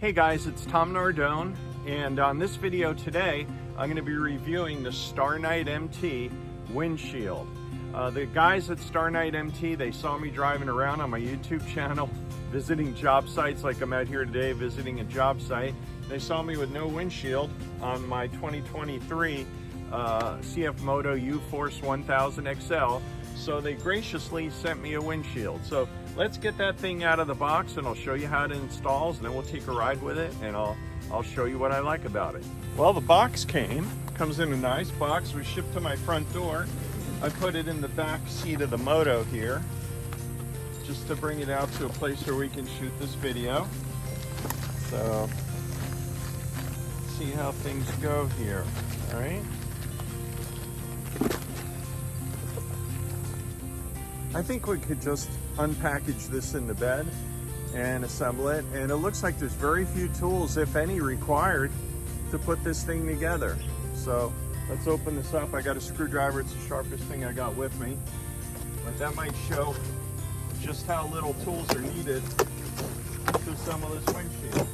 Hey guys, it's Tom Nardone, and on this video today I'm going to be reviewing the STARKNIGHT MT windshield. The guys at STARKNIGHT MT, they saw me driving around on my YouTube channel visiting job sites, like I'm out here today visiting a job site. They saw me with no windshield on my 2023 CF Moto U-Force 1000 XL, so they graciously sent me a windshield. So let's get that thing out of the box and I'll show you how it installs, and then we'll take a ride with it and I'll show you what I like about it. Well, the box comes in a nice box. We shipped to my front door. I put it in the back seat of the Moto here, just to bring it out to a place where we can shoot this video. So, see how things go here, all right? I think we could just unpackage this in the bed and assemble it, and it looks like there's very few tools, if any, required to put this thing together. So let's open this up. I got a screwdriver. It's the sharpest thing I got with me, but that might show just how little tools are needed to assemble this windshield.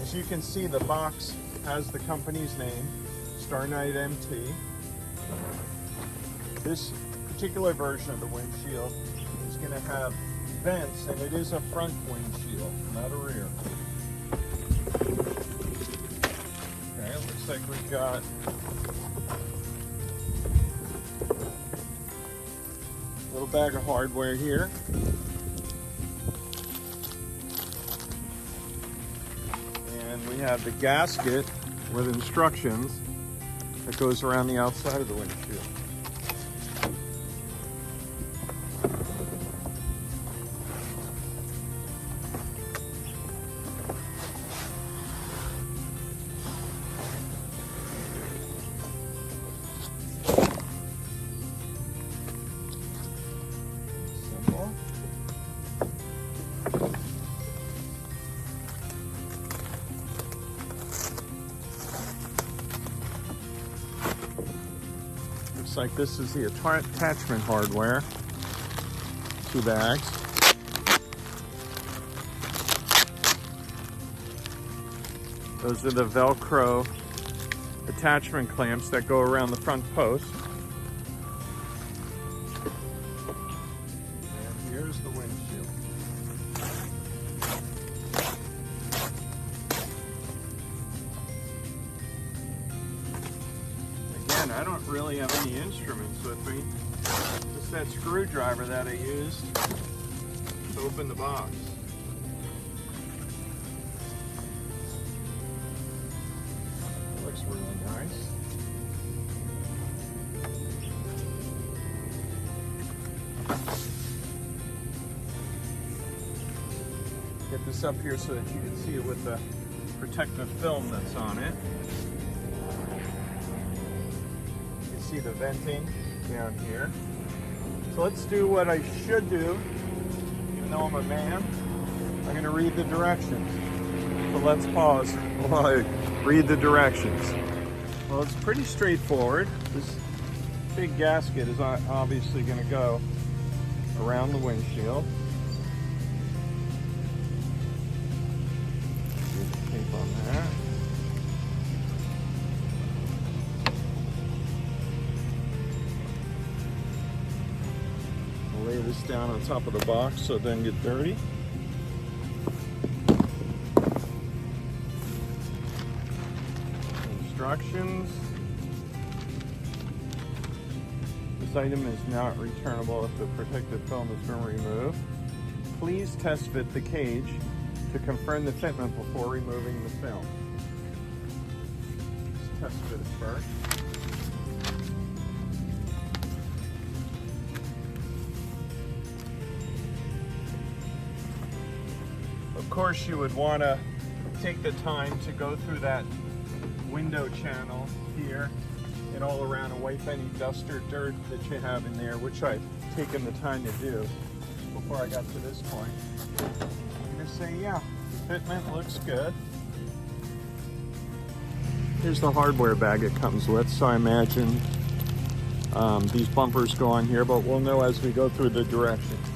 As you can see, the box has the company's name, STARKNIGHT MT. This particular version of the windshield is going to have vents, and it is a front windshield, not a rear. Okay, it looks like we've got a little bag of hardware here. And we have the gasket with instructions that goes around the outside of the windshield. Looks like this is the attachment hardware. 2 bags. Those are the Velcro attachment clamps that go around the front post. And here's the windshield. Again, I don't really have any instruments with me. Just that screwdriver that I used to open the box. It looks really nice. Get this up here so that you can see it with the protective film that's on it. You can see the venting down here. So let's do what I should do, even though I'm a man. I'm going to read the directions. So let's pause while I read the directions. Well, it's pretty straightforward. This big gasket is obviously going to go around the windshield. Get the tape on that. I'll lay this down on top of the box so it doesn't get dirty. Instructions. This item is not returnable if the protective film has been removed. Please test fit the cage to confirm the fitment before removing the film. Let's test fit it first. Of course, you would want to take the time to go through that window channel here and all around and wipe any dust or dirt that you have in there, which I've taken the time to do before I got to this point. I'm going to say, yeah, the fitment looks good. Here's the hardware bag it comes with. So I imagine these bumpers go on here, but we'll know as we go through the directions.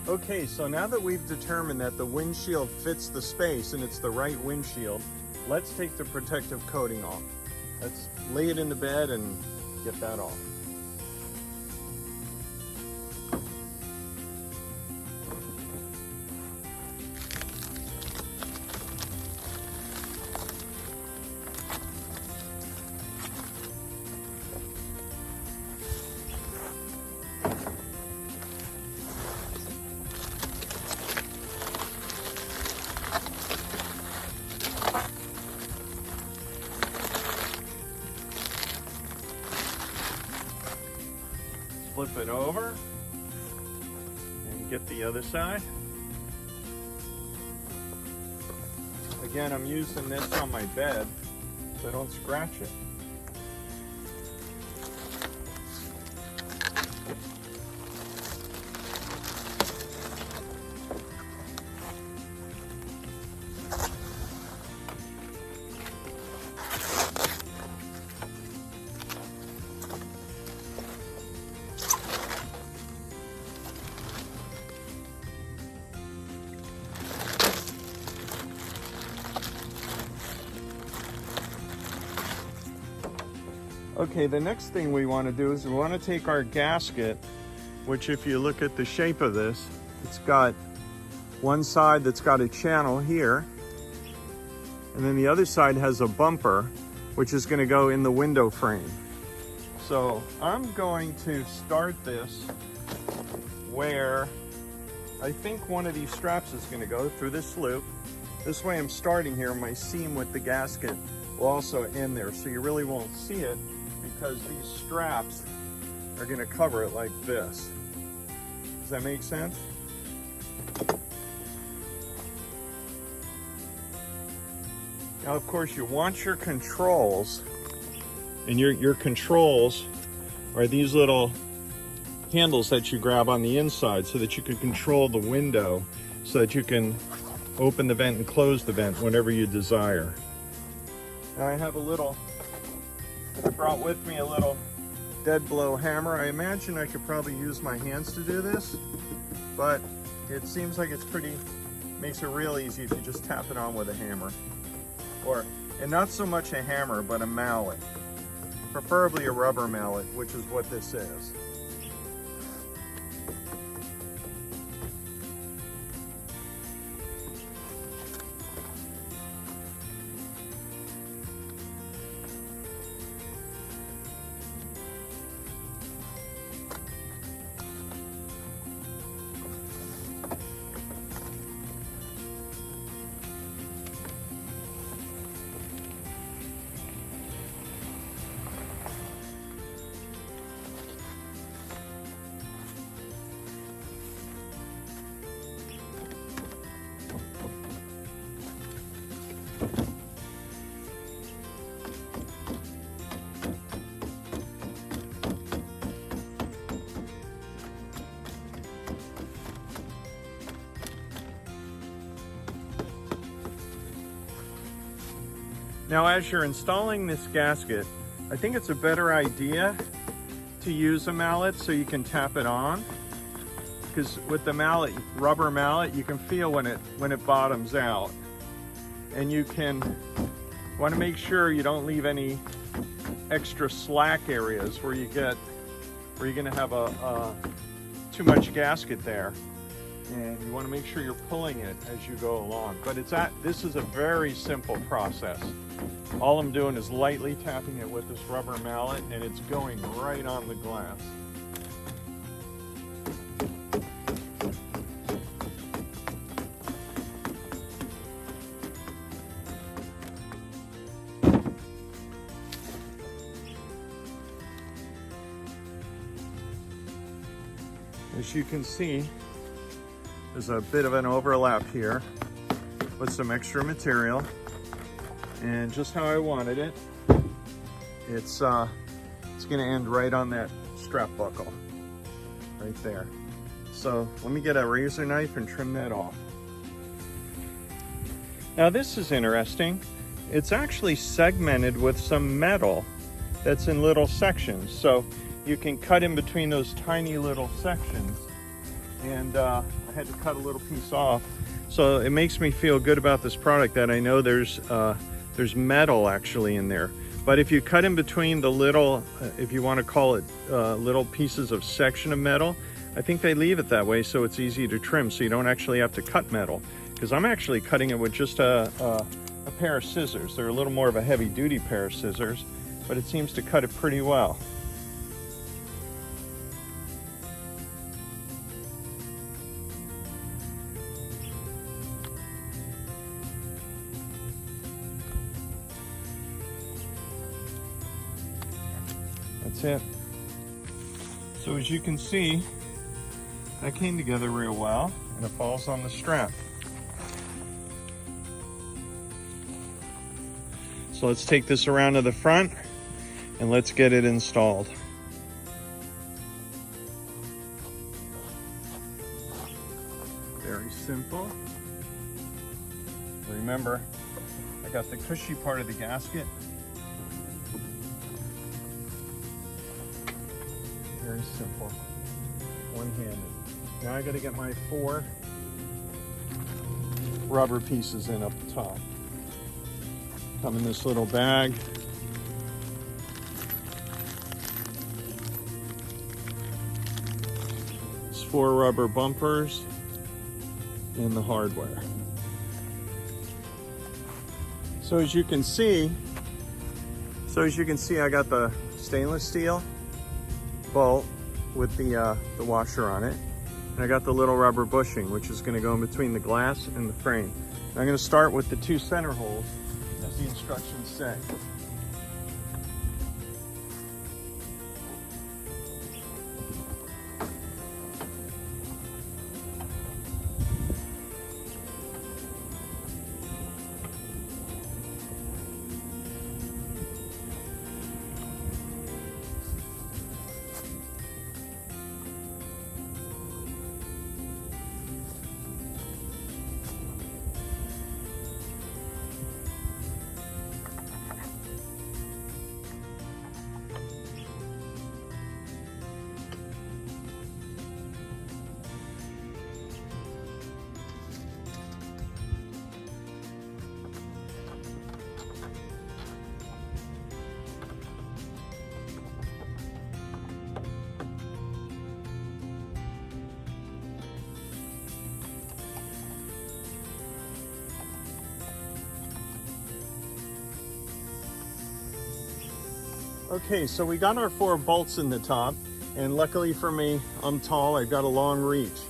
Okay, so now that we've determined that the windshield fits the space and it's the right windshield, let's take the protective coating off. Let's lay it in the bed and get that off. Flip it over and get the other side. Again, I'm using this on my bed so I don't scratch it. Okay, the next thing we want to do is we want to take our gasket, which if you look at the shape of this, it's got one side that's got a channel here, and then the other side has a bumper, which is going to go in the window frame. So I'm going to start this where I think one of these straps is going to go through this loop. This way I'm starting here, my seam with the gasket will also end there, so you really won't see it, because these straps are going to cover it like this. Does that make sense? Now, of course, you want your controls, and your controls are these little handles that you grab on the inside so that you can control the window, so that you can open the vent and close the vent whenever you desire. Now I have I brought with me a little dead blow hammer. I imagine I could probably use my hands to do this, but it seems like makes it real easy if you just tap it on with a hammer. And not so much a hammer, but a mallet. Preferably a rubber mallet, which is what this is. Now, as you're installing this gasket, I think it's a better idea to use a mallet so you can tap it on, because with the mallet, rubber mallet, you can feel when it bottoms out, and you want to make sure you don't leave any extra slack areas where you're going to have too much gasket there. And you want to make sure you're pulling it as you go along. But this is a very simple process. All I'm doing is lightly tapping it with this rubber mallet, and it's going right on the glass. As you can see, there's a bit of an overlap here with some extra material, and just how I wanted it, it's going to end right on that strap buckle right there. So let me get a razor knife and trim that off. Now this is interesting. it's actually segmented with some metal that's in little sections. So you can cut in between those tiny little sections. And I had to cut a little piece off. So it makes me feel good about this product that I know there's metal actually in there. But if you cut in between the little, if you want to call it little pieces of section of metal, I think they leave it that way so it's easy to trim, so you don't actually have to cut metal. Because I'm actually cutting it with just a pair of scissors. They're a little more of a heavy duty pair of scissors, but it seems to cut it pretty well. That's it. So as you can see, that came together real well, and it falls on the strap. So let's take this around to the front and let's get it installed. Very simple. Remember, I got the cushy part of the gasket. Very simple, one-handed. Now I gotta get my 4 rubber pieces in up the top. Come in this little bag. It's 4 rubber bumpers and the hardware. So as you can see, I got the stainless steel bolt with the washer on it, and I got the little rubber bushing, which is going to go in between the glass and the frame. And I'm going to start with the 2 center holes, as the instructions say. Okay, so we got our 4 bolts in the top, and luckily for me, I'm tall, I've got a long reach.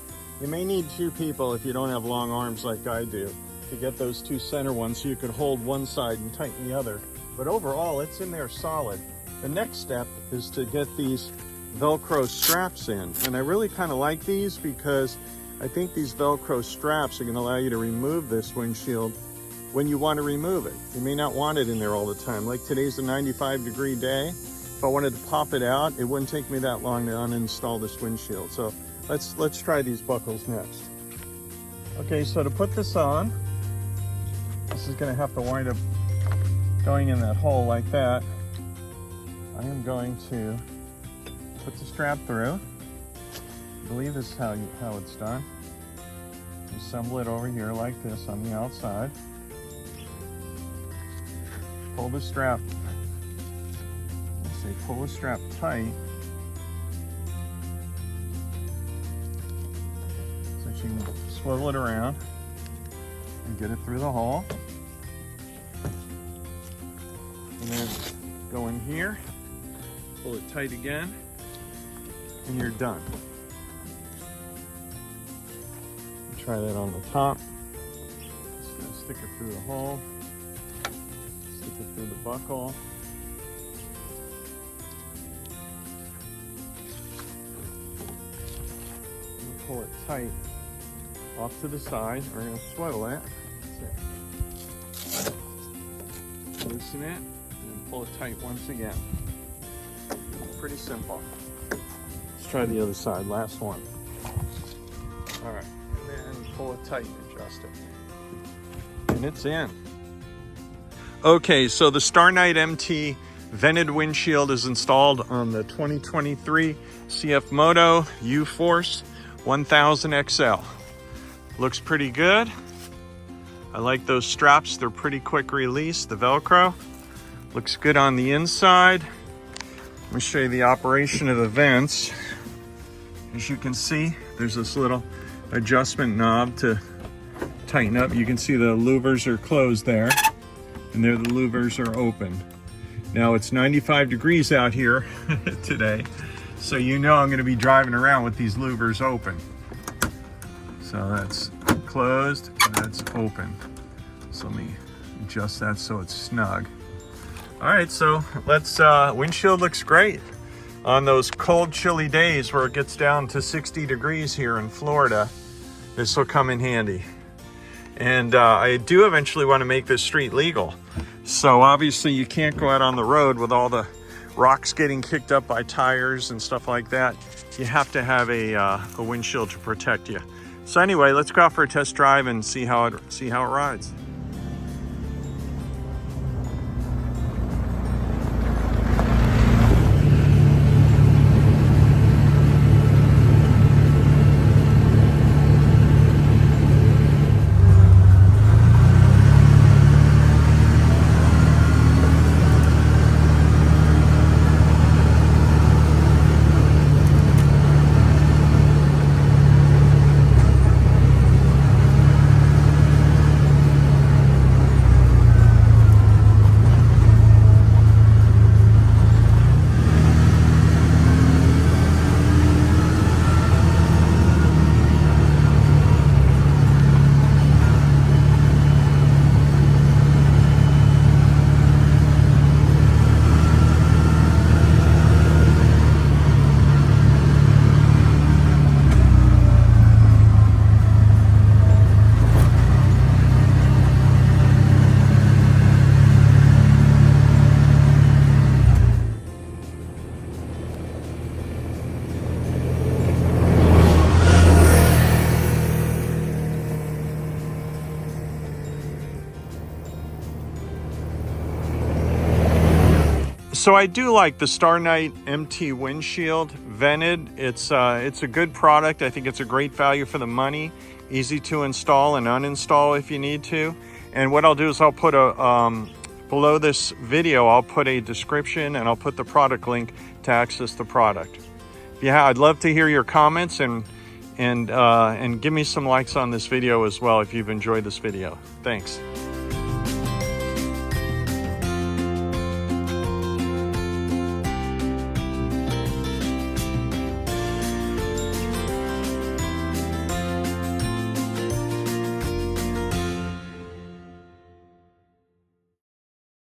You may need 2 people if you don't have long arms like I do to get those 2 center ones so you could hold one side and tighten the other. But overall, it's in there solid. The next step is to get these Velcro straps in. And I really kind of like these because I think these Velcro straps are going to allow you to remove this windshield when you want to remove it. You may not want it in there all the time. Like today's a 95-degree day. If I wanted to pop it out, it wouldn't take me that long to uninstall this windshield. So let's try these buckles next. Okay, so to put this on, this is going to have to wind up going in that hole like that. I am going to put the strap through. I believe this is how it's done. Assemble it over here like this on the outside. Pull the strap. Let's say pull the strap tight so that you can swivel it around and get it through the hole. And then go in here, pull it tight again, and you're done. Try that on the top. Just gonna stick it through the hole. Stick it through the buckle. And pull it tight off to the side. We're gonna swivel it. That's it. Loosen it and pull it tight once again. Pretty simple. Let's try the other side. Last one. All right. Pull it tight and adjust it. And it's in. Okay, so the STARKNIGHT MT vented windshield is installed on the 2023 CF Moto U-Force 1000 XL. Looks pretty good. I like those straps, they're pretty quick release, the Velcro. Looks good on the inside. Let me show you the operation of the vents. As you can see, there's this little adjustment knob to tighten up. You can see the louvers are closed there, and there the louvers are open. Now it's 95 degrees out here today, so you know I'm going to be driving around with these louvers open. So that's closed and that's open. So let me adjust that so it's snug. All right, so let's, windshield looks great. On those cold, chilly days where it gets down to 60 degrees here in Florida, this will come in handy. And I do eventually want to make this street legal. So obviously you can't go out on the road with all the rocks getting kicked up by tires and stuff like that. You have to have a windshield to protect you. So anyway, let's go out for a test drive and see how it rides. So I do like the STARKNIGHT MT windshield vented. It's a good product. I think it's a great value for the money. Easy to install and uninstall if you need to. And what I'll do is I'll put below this video, I'll put a description and I'll put the product link to access the product. Yeah, I'd love to hear your comments and give me some likes on this video as well if you've enjoyed this video. Thanks.